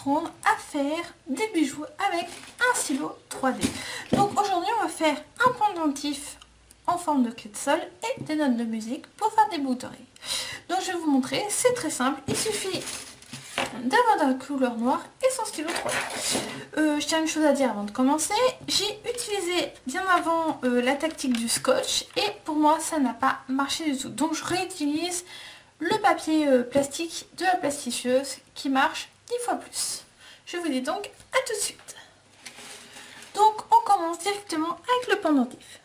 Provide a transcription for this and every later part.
apprendre à faire des bijoux avec un stylo 3D. Donc aujourd'hui on va faire un pendentif en forme de clé de sol et des notes de musique pour faire des boucles d'oreilles. Donc je vais vous montrer, c'est très simple, il suffit d'avoir de la couleur noire et son stylo 3D. Je tiens une chose à dire avant de commencer, j'ai utilisé bien avant la tactique du scotch et pour moi ça n'a pas marché du tout. Donc je réutilise le papier plastique de la plastifieuse qui marche 10 fois plus. Je vous dis donc à tout de suite. Donc on commence directement avec le pendentif.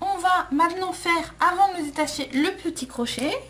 On va maintenant faire, avant de détacher, le petit crochet.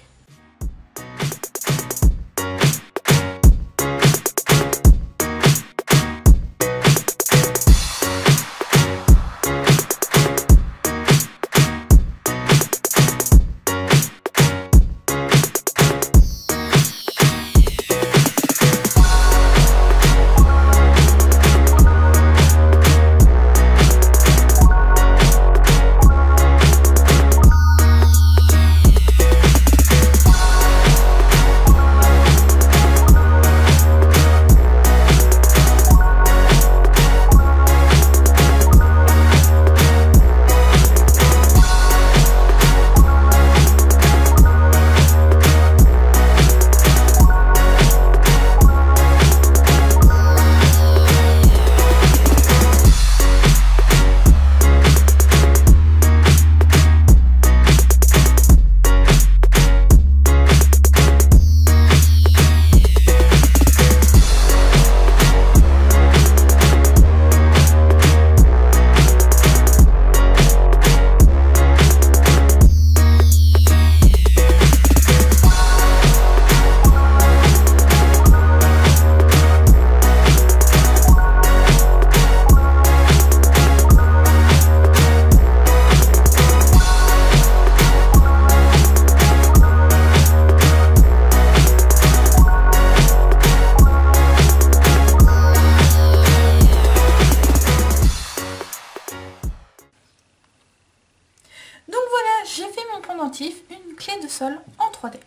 Donc voilà, j'ai fait mon pendentif, une clé de sol en 3D.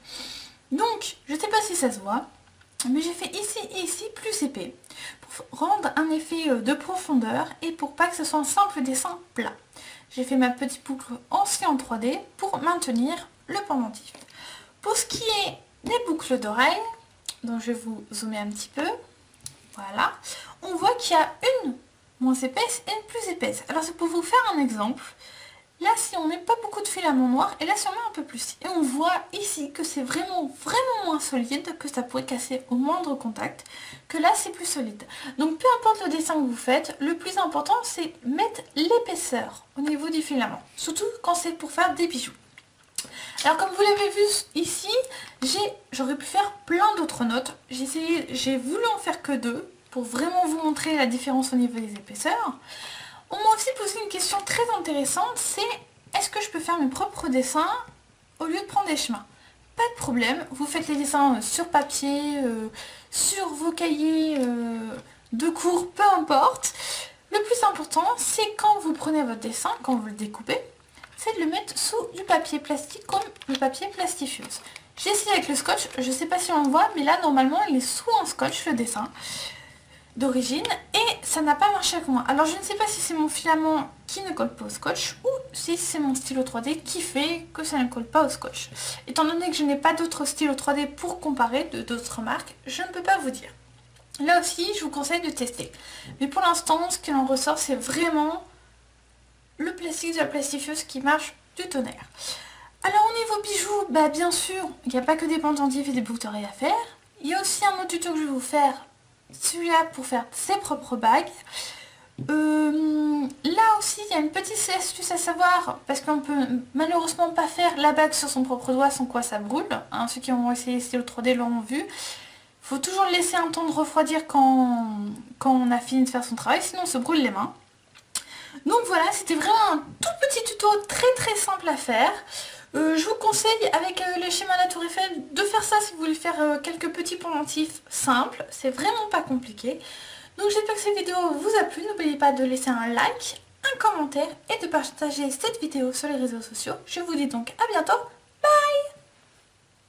Donc, je ne sais pas si ça se voit, mais j'ai fait ici et ici plus épais pour rendre un effet de profondeur et pour pas que ce soit un simple dessin plat. J'ai fait ma petite boucle aussi en 3D pour maintenir le pendentif. Pour ce qui est des boucles d'oreilles, donc je vais vous zoomer un petit peu, voilà, on voit qu'il y a une moins épaisse et une plus épaisse. Alors c'est pour vous faire un exemple. Là, si on met pas beaucoup de filament noir, et là, si on met un peu plus, et on voit ici que c'est vraiment moins solide, que ça pourrait casser au moindre contact, que là, c'est plus solide. Donc, peu importe le dessin que vous faites, le plus important, c'est mettre l'épaisseur au niveau du filament, surtout quand c'est pour faire des bijoux. Alors, comme vous l'avez vu ici, j'aurais pu faire plein d'autres notes. J'ai voulu en faire que 2, pour vraiment vous montrer la différence au niveau des épaisseurs. On m'a aussi posé une question très intéressante, c'est est-ce que je peux faire mes propres dessins au lieu de prendre des chemins? Pas de problème, vous faites les dessins sur papier, sur vos cahiers de cours, peu importe. Le plus important, c'est quand vous prenez votre dessin, quand vous le découpez, c'est de le mettre sous du papier plastique comme le papier plastifieuse. J'ai essayé avec le scotch, je ne sais pas si on le voit, mais là normalement il est sous un scotch le dessin d'origine et ça n'a pas marché avec moi. Alors je ne sais pas si c'est mon filament qui ne colle pas au scotch ou si c'est mon stylo 3D qui fait que ça ne colle pas au scotch. Étant donné que je n'ai pas d'autres stylos 3D pour comparer de d'autres marques, je ne peux pas vous dire. Là aussi je vous conseille de tester. Mais pour l'instant ce qu'il en ressort c'est vraiment le plastique de la plastifieuse qui marche du tonnerre. Alors au niveau bijoux, bah bien sûr il n'y a pas que des pendentifs et des boucles d'oreilles à faire. Il y a aussi un autre tuto que je vais vous faire, celui-là pour faire ses propres bagues. Là aussi il y a une petite astuce à savoir parce qu'on peut malheureusement pas faire la bague sur son propre doigt sans quoi ça brûle, hein, ceux qui ont essayé stylo 3D l'auront vu. Il faut toujours laisser un temps de refroidir quand on a fini de faire son travail, sinon on se brûle les mains. Donc voilà, c'était vraiment un tout petit tuto très simple à faire. Je vous conseille avec le schéma de la Tour Eiffel de faire ça si vous voulez faire quelques petits pendentifs simples. C'est vraiment pas compliqué. Donc j'espère que cette vidéo vous a plu. N'oubliez pas de laisser un like, un commentaire et de partager cette vidéo sur les réseaux sociaux. Je vous dis donc à bientôt